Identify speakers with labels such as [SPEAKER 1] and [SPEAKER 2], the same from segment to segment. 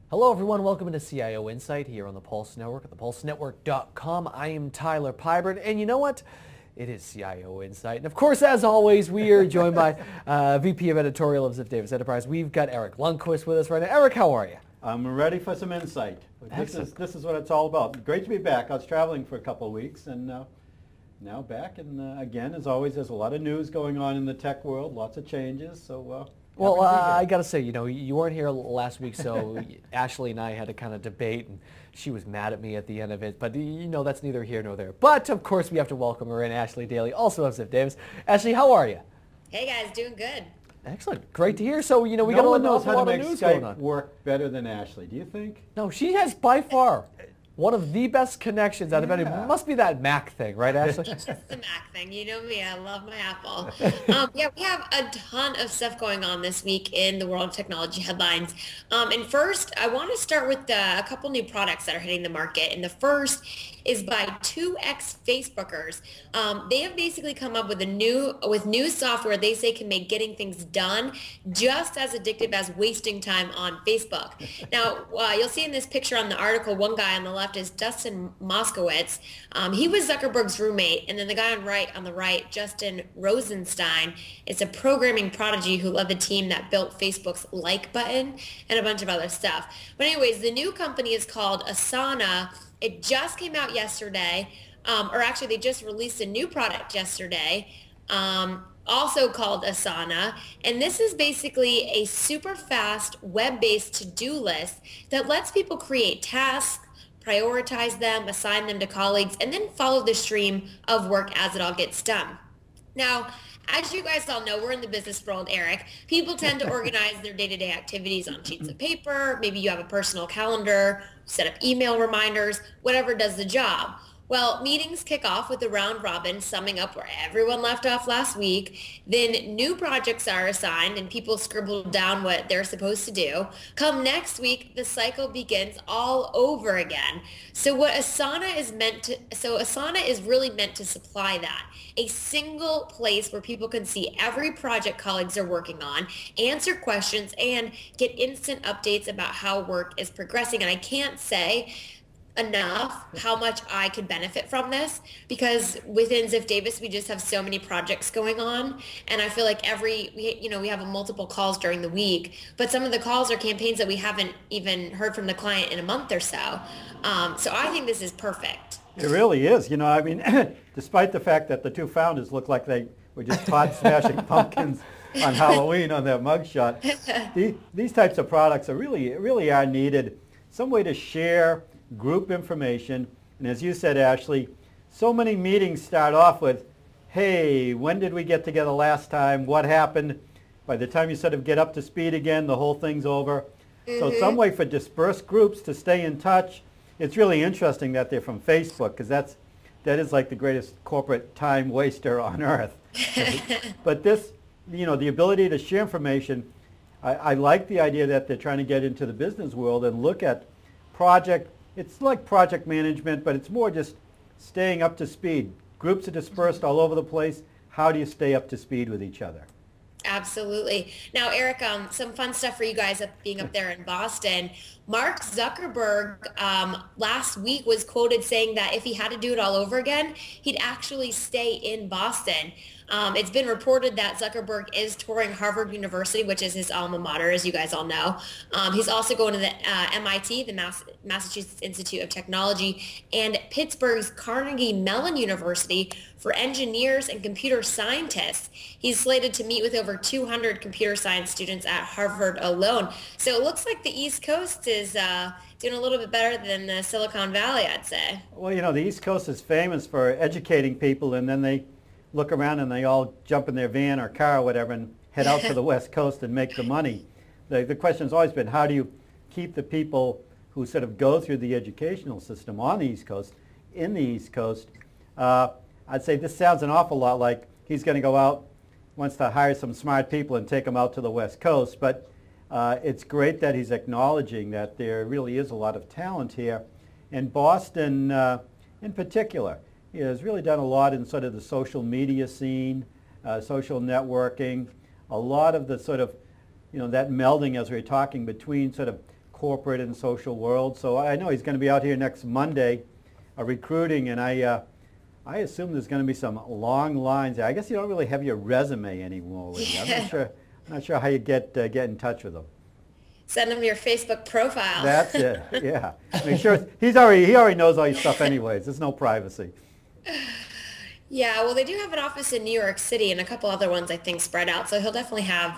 [SPEAKER 1] Hello everyone, welcome to CIO Insight here on the Pulse Network at thepulsenetwork.com. I am Tyler Pybert, and you know what? It is CIO Insight. And of course, as always, we are joined by VP of Editorial of Ziff Davis Enterprise. We've got Eric Lundquist with us right now. Eric, how are you?
[SPEAKER 2] I'm ready for some insight. This is what it's all about. Great to be back. I was traveling for a couple of weeks and now back. And again, as always, there's a lot of news going on in the tech world, lots of changes. So.
[SPEAKER 1] Well, I got to say, you weren't here last week, so Ashley and I had to kind of debate, and she was mad at me at the end of it. But, that's neither here nor there. But, of course, we have to welcome her in, Ashley Daley, also of Ziff Davis. Ashley, how are you?
[SPEAKER 3] Hey, guys, doing good.
[SPEAKER 1] Excellent. Great to hear. So, we got
[SPEAKER 2] no
[SPEAKER 1] a
[SPEAKER 2] one knows
[SPEAKER 1] lot
[SPEAKER 2] how to
[SPEAKER 1] of
[SPEAKER 2] make
[SPEAKER 1] news going on.
[SPEAKER 2] Skype work better than Ashley, do you think?
[SPEAKER 1] No, she has by far one of the best connections out of any. It must be that Mac thing, right, Ashley?
[SPEAKER 3] It's just the Mac thing. You know me, I love my Apple. Yeah, we have a ton of stuff going on this week in the world of technology headlines. And first, I want to start with a couple new products that are hitting the market. And the first is by 2X Facebookers. They have basically come up with new software they say can make getting things done just as addictive as wasting time on Facebook. Now, you'll see in this picture on the article, one guy on the left is Dustin Moskowitz. He was Zuckerberg's roommate, and then the guy on the right, Justin Rosenstein, is a programming prodigy who led the team that built Facebook's like button and a bunch of other stuff. But anyways, the new company is called Asana. It just came out yesterday, or actually they just released a new product yesterday, also called Asana. And this is basically a super fast web-based to-do list that lets people create tasks, prioritize them, assign them to colleagues, and then follow the stream of work as it all gets done. Now, as you guys all know, we're in the business world, Eric. People tend to organize their day-to-day activities on sheets of paper. Maybe you have a personal calendar, set up email reminders, whatever does the job. Well, meetings kick off with a round robin, summing up where everyone left off last week. Then new projects are assigned and people scribble down what they're supposed to do. Come next week, the cycle begins all over again. So Asana is really meant to supply that. A single place where people can see every project colleagues are working on, answer questions, and get instant updates about how work is progressing. And I can't say enough how much I could benefit from this, because within Ziff Davis we just have so many projects going on, and I feel like we have multiple calls during the week, but some of the calls are campaigns that we haven't even heard from the client in a month or so. So I think this is perfect.
[SPEAKER 2] It really is. Despite the fact that the two founders look like they were just caught smashing pumpkins on Halloween on their mugshot, these types of products really are needed. Some way to share group information, and as you said, Ashley, so many meetings start off with, hey, when did we get together last time? What happened? By the time you sort of get up to speed again, the whole thing's over. So some way for dispersed groups to stay in touch. It's really interesting that they're from Facebook, because that is like the greatest corporate time waster on earth. But this, the ability to share information, I like the idea that they're trying to get into the business world and look at it's like project management, but it's more just staying up to speed. Groups are dispersed all over the place. How do you stay up to speed with each other?
[SPEAKER 3] Absolutely. Now, Eric, some fun stuff for you guys being up there in Boston. Mark Zuckerberg last week was quoted saying that if he had to do it all over again, he'd actually stay in Boston. It's been reported that Zuckerberg is touring Harvard University, which is his alma mater, as you guys all know. He's also going to the MIT, the Massachusetts Institute of Technology, and Pittsburgh's Carnegie Mellon University for engineers and computer scientists. He's slated to meet with over 200 computer science students at Harvard alone. So it looks like the East Coast is doing a little bit better than the Silicon Valley, I'd say.
[SPEAKER 2] Well, the East Coast is famous for educating people, and then they look around and they all jump in their van or car or whatever and head out to the West Coast and make the money. The question's always been, how do you keep the people who sort of go through the educational system on the East Coast, in the East Coast? I'd say this sounds an awful lot like he's going to go out, wants to hire some smart people and take them out to the West Coast, but it's great that he's acknowledging that there really is a lot of talent here. And Boston, in particular, has really done a lot in sort of the social media scene, social networking, a lot of the sort of, that melding, as we were talking, between sort of corporate and social world. So I know he's going to be out here next Monday recruiting, and I assume there's going to be some long lines. I guess you don't really have your resume anymore with you. I'm not sure how you get in touch with them.
[SPEAKER 3] Send him your Facebook profile.
[SPEAKER 2] That's it. Yeah. Make sure he already knows all your stuff anyways. There's no privacy.
[SPEAKER 3] Yeah, well, they do have an office in New York City and a couple other ones, I think, spread out. So he'll definitely have,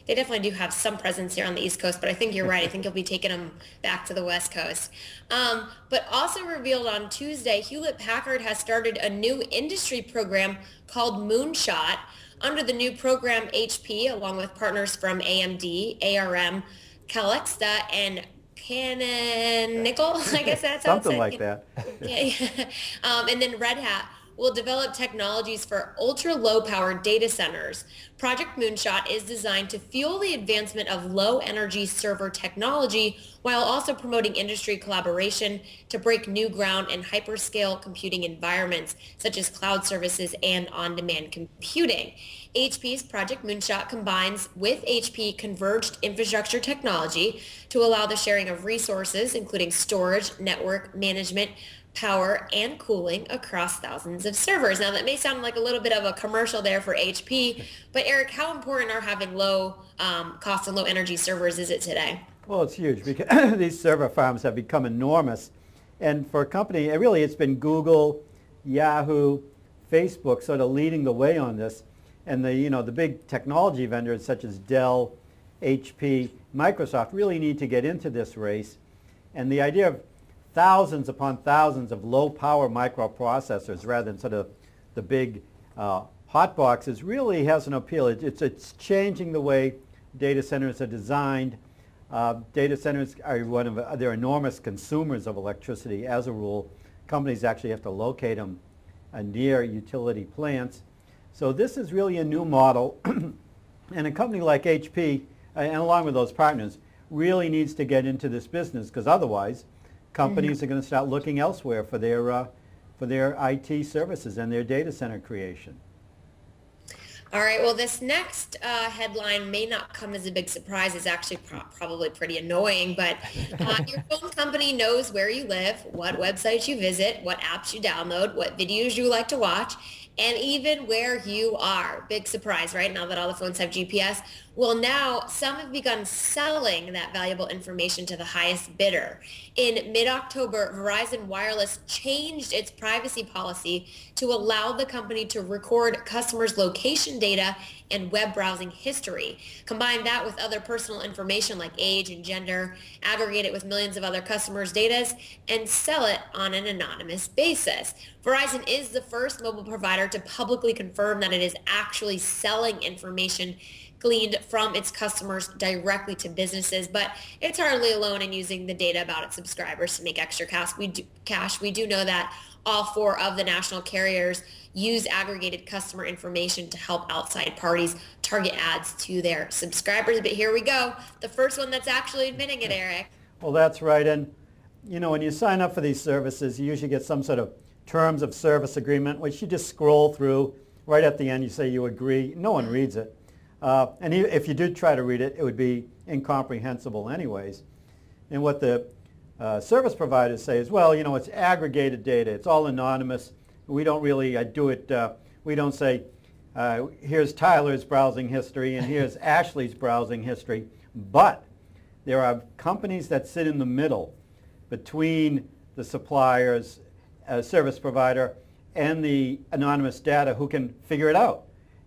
[SPEAKER 3] they definitely do have some presence here on the East Coast, but I think you're right. I think he'll be taking them back to the West Coast. But also revealed on Tuesday, Hewlett-Packard has started a new industry program called Moonshot. Under the new program, HP, along with partners from AMD, ARM, Calixta, and Canonical, I guess that's how it's
[SPEAKER 2] something like that.
[SPEAKER 3] Yeah. And then Red Hat will develop technologies for ultra-low power data centers. Project Moonshot is designed to fuel the advancement of low-energy server technology while also promoting industry collaboration to break new ground in hyperscale computing environments, such as cloud services and on-demand computing. HP's Project Moonshot combines with HP converged infrastructure technology to allow the sharing of resources, including storage, network management, power, and cooling across thousands of servers. Now, that may sound like a little bit of a commercial there for HP, but Eric, how important are having low cost and low energy servers is it today?
[SPEAKER 2] Well, it's huge because these server farms have become enormous. And for a company, it's been Google, Yahoo, Facebook sort of leading the way on this. And the big technology vendors such as Dell, HP, Microsoft really need to get into this race. And the idea of thousands upon thousands of low-power microprocessors rather than sort of the big hot boxes really has an appeal. It's changing the way data centers are designed. Data centers are they're enormous consumers of electricity as a rule. Companies actually have to locate them near utility plants. So this is really a new model, and a company like HP, and along with those partners, really needs to get into this business because otherwise companies are going to start looking elsewhere for their IT services and their data center creation.
[SPEAKER 3] All right, well, this next headline may not come as a big surprise. It's actually probably pretty annoying, but your phone company knows where you live, what websites you visit, what apps you download, what videos you like to watch, and even where you are. Big surprise, right? Now that all the phones have GPS. Well, now some have begun selling that valuable information to the highest bidder. In mid-October, Verizon Wireless changed its privacy policy to allow the company to record customers' location data and web browsing history. Combine that with other personal information like age and gender, aggregate it with millions of other customers' data, and sell it on an anonymous basis. Verizon is the first mobile provider to publicly confirm that it is actually selling information gleaned from its customers directly to businesses, but it's hardly alone in using the data about its subscribers to make extra cash. We do know that all 4 of the national carriers use aggregated customer information to help outside parties target ads to their subscribers. But here we go, the first one that's actually admitting it, Eric.
[SPEAKER 2] Well, that's right. And when you sign up for these services, you usually get some sort of terms of service agreement, which you just scroll through. Right at the end, you say you agree. No one reads it. And if you did try to read it, it would be incomprehensible anyways. And what the service providers say is, well, it's aggregated data. It's all anonymous. We don't really do it. We don't say, here's Tyler's browsing history and here's Ashley's browsing history. But there are companies that sit in the middle between the suppliers, service provider, and the anonymous data who can figure it out.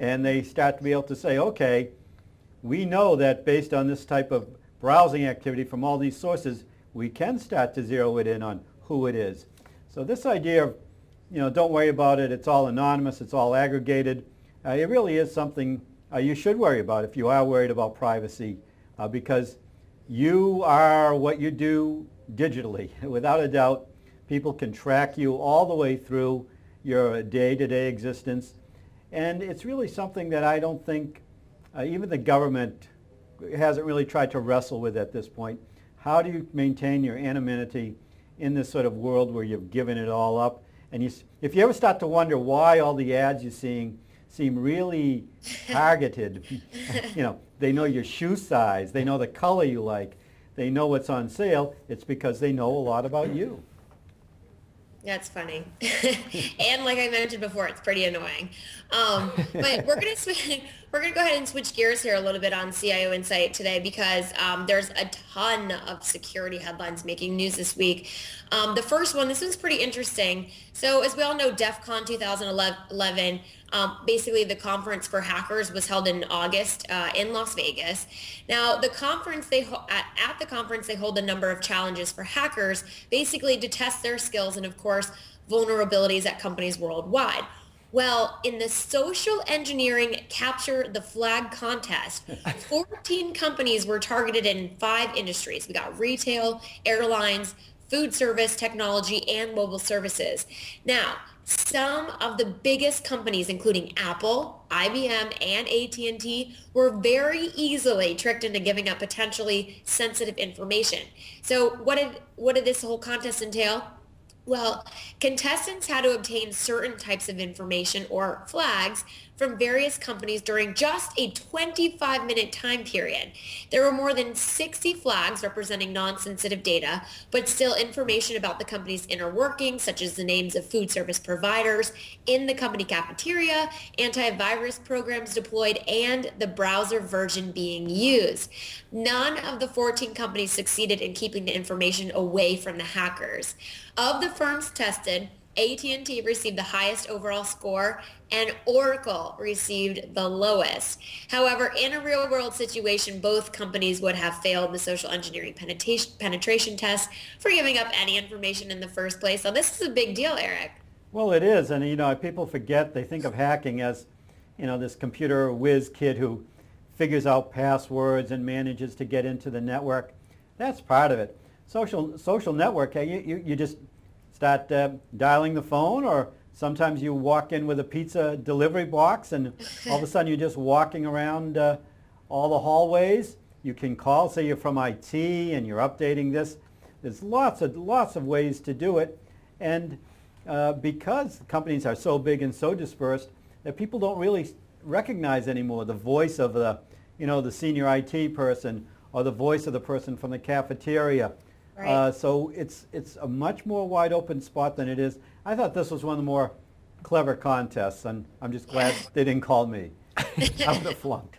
[SPEAKER 2] And they start to be able to say, okay, we know that based on this type of browsing activity from all these sources, we can start to zero it in on who it is. So this idea of, don't worry about it, it's all anonymous, it's all aggregated, it really is something you should worry about if you are worried about privacy, because you are what you do digitally. Without a doubt, people can track you all the way through your day-to-day existence. And it's really something that I don't think even the government hasn't really tried to wrestle with at this point. How do you maintain your anonymity in this sort of world where you've given it all up? And if you ever start to wonder why all the ads you're seeing seem really targeted, they know your shoe size, they know the color you like, they know what's on sale, it's because they know a lot about you.
[SPEAKER 3] That's funny. And like I mentioned before, it's pretty annoying. But we're gonna go ahead and switch gears here a little bit on CIO Insight today because there's a ton of security headlines making news this week. The first one, this one's pretty interesting. So as we all know, DEF CON 2011, basically the conference for hackers was held in August in Las Vegas. Now, the conference at the conference they hold a number of challenges for hackers, basically to test their skills and of course vulnerabilities at companies worldwide. Well, in the social engineering capture the flag contest, 14 companies were targeted in 5 industries. We got retail, airlines, food service, technology, and mobile services. Now, some of the biggest companies, including Apple, IBM, and AT&T, were very easily tricked into giving up potentially sensitive information. So what did this whole contest entail? Well, contestants had to obtain certain types of information or flags from various companies during just a 25-minute time period. There were more than 60 flags representing non-sensitive data, but still information about the company's inner workings, such as the names of food service providers in the company cafeteria, antivirus programs deployed, and the browser version being used. None of the 14 companies succeeded in keeping the information away from the hackers. Of the firms tested, AT&T received the highest overall score and Oracle received the lowest. However, in a real-world situation, both companies would have failed the social engineering penetration test for giving up any information in the first place. So this is a big deal, Eric.
[SPEAKER 2] Well, it is, and people forget, they think of hacking as, this computer whiz kid who figures out passwords and manages to get into the network. That's part of it. Social network, you just start dialing the phone, or sometimes you walk in with a pizza delivery box and all of a sudden you're just walking around all the hallways. You can call, say you're from IT and you're updating this. There's lots of ways to do it. And because companies are so big and so dispersed that people don't really recognize anymore the voice of the senior IT person or the voice of the person from the cafeteria.
[SPEAKER 3] Right.
[SPEAKER 2] So it's a much more wide open spot than it is. I thought this was one of the more clever contests, and I'm just glad they didn't call me. I would have flunked.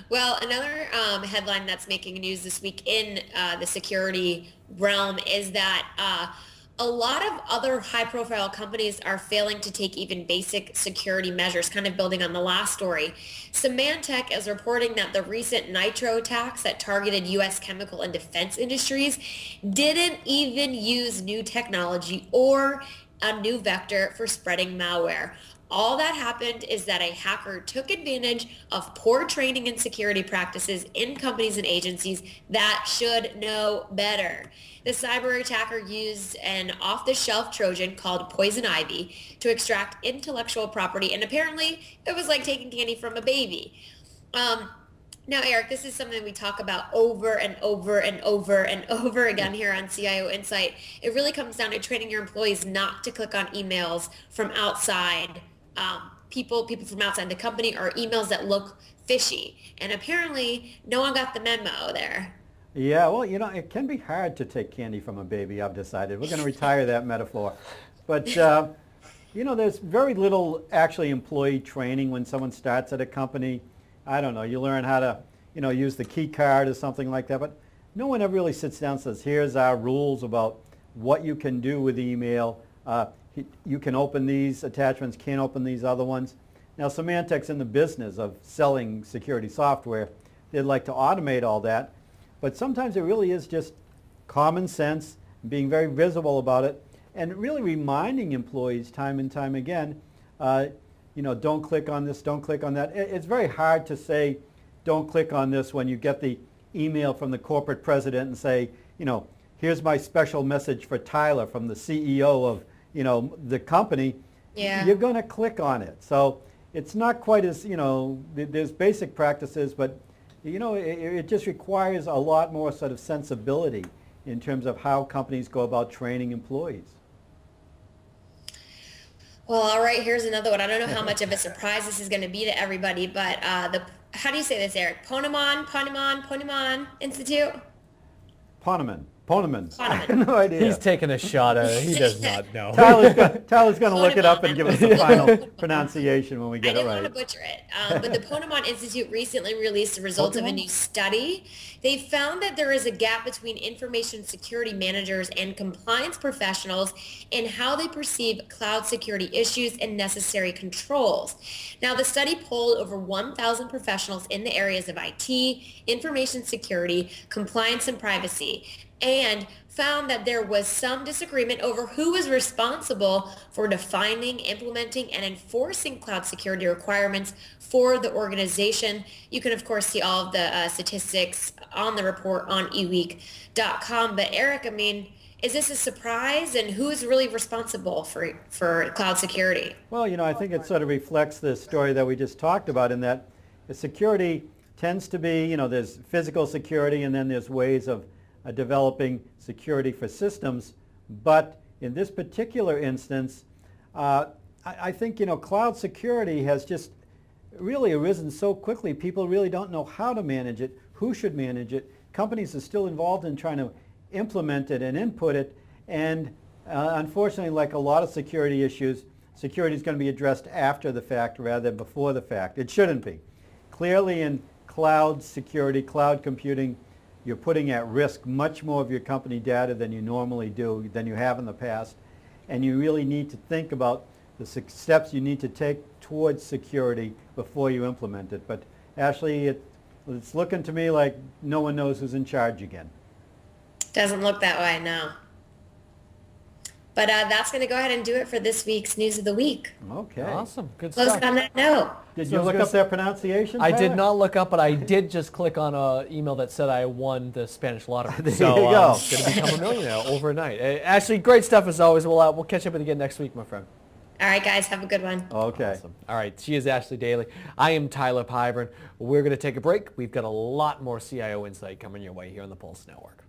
[SPEAKER 3] Well, another headline that's making news this week in the security realm is that a lot of other high-profile companies are failing to take even basic security measures, kind of building on the last story. Symantec is reporting that the recent Nitro attacks that targeted U.S. chemical and defense industries didn't even use new technology or a new vector for spreading malware. All that happened is that a hacker took advantage of poor training and security practices in companies and agencies that should know better. The cyber attacker used an off-the-shelf Trojan called Poison Ivy to extract intellectual property, and apparently it was like taking candy from a baby. Now, Eric, this is something we talk about over and over and over and over again here on CIO Insight. It really comes down to training your employees not to click on emails from outside people from outside the company, or emails that look fishy. And apparently, no one got the memo there.
[SPEAKER 2] Yeah, well, it can be hard to take candy from a baby, I've decided. We're going to retire that metaphor. But, there's very little actually employee training when someone starts at a company. I don't know, you learn how to, use the key card or something like that. But no one ever really sits down and says, here's our rules about what you can do with email. You can open these attachments, can't open these other ones. Now, Symantec's in the business of selling security software. They'd like to automate all that. But sometimes it really is just common sense, being very visible about it, and really reminding employees time and time again, don't click on this, don't click on that. It's very hard to say, don't click on this when you get the email from the corporate president and say, here's my special message for Tyler from the CEO of the company.
[SPEAKER 3] Yeah.
[SPEAKER 2] You're going to click on it. So it's not quite as, there's basic practices, but it just requires a lot more sort of sensibility in terms of how companies go about training employees.
[SPEAKER 3] Well, all right, here's another one. I don't know how much of a surprise this is going to be to everybody, but how do you say this, Eric? Ponemon Institute?
[SPEAKER 2] Ponemon. I have no idea.
[SPEAKER 1] He's taking a shot at it. He does not know.
[SPEAKER 2] Tyler's going to look it up and give us the final pronunciation when we get it right.
[SPEAKER 3] I didn't want to butcher it, but the Ponemon Institute recently released the results of a new study. They found that there is a gap between information security managers and compliance professionals in how they perceive cloud security issues and necessary controls. Now, the study polled over 1,000 professionals in the areas of IT, information security, compliance, and privacy, and found that there was some disagreement over who was responsible for defining, implementing, and enforcing cloud security requirements for the organization. You can, of course, see all of the statistics on the report on eWeek.com. But Eric, I mean, is this a surprise, and who is really responsible for cloud security?
[SPEAKER 2] Well, I think it sort of reflects the story that we just talked about, in that the security tends to be, there's physical security, and then there's ways of developing security for systems. But in this particular instance, I think, cloud security has just really arisen so quickly. People really don't know how to manage it, who should manage it. Companies are still involved in trying to implement it and input it. And unfortunately, like a lot of security issues, security is going to be addressed after the fact rather than before the fact. It shouldn't be. Clearly in cloud security, cloud computing, you're putting at risk much more of your company data than you normally do, than you have in the past. And you really need to think about the steps you need to take towards security before you implement it. But Ashley, it's looking to me like no one knows who's in charge again.
[SPEAKER 3] Doesn't look that way, no. But that's going to go ahead and do it for this week's News of the Week.
[SPEAKER 2] Okay.
[SPEAKER 1] Awesome. Good
[SPEAKER 3] Close
[SPEAKER 1] stuff.
[SPEAKER 3] on that note.
[SPEAKER 2] Did you look up their pronunciation?
[SPEAKER 1] I did not look up, but I did just click on an email that said I won the Spanish lottery.
[SPEAKER 2] There
[SPEAKER 1] so
[SPEAKER 2] you go.
[SPEAKER 1] I'm going to become a millionaire overnight. Ashley, great stuff as always. We'll catch up again next week, my friend.
[SPEAKER 3] All right, guys. Have a good one.
[SPEAKER 2] Okay.
[SPEAKER 1] Awesome. All right. She is Ashley Daley. I am Tyler Pyburn. We're going to take a break. We've got a lot more CIO Insight coming your way here on the Pulse Network.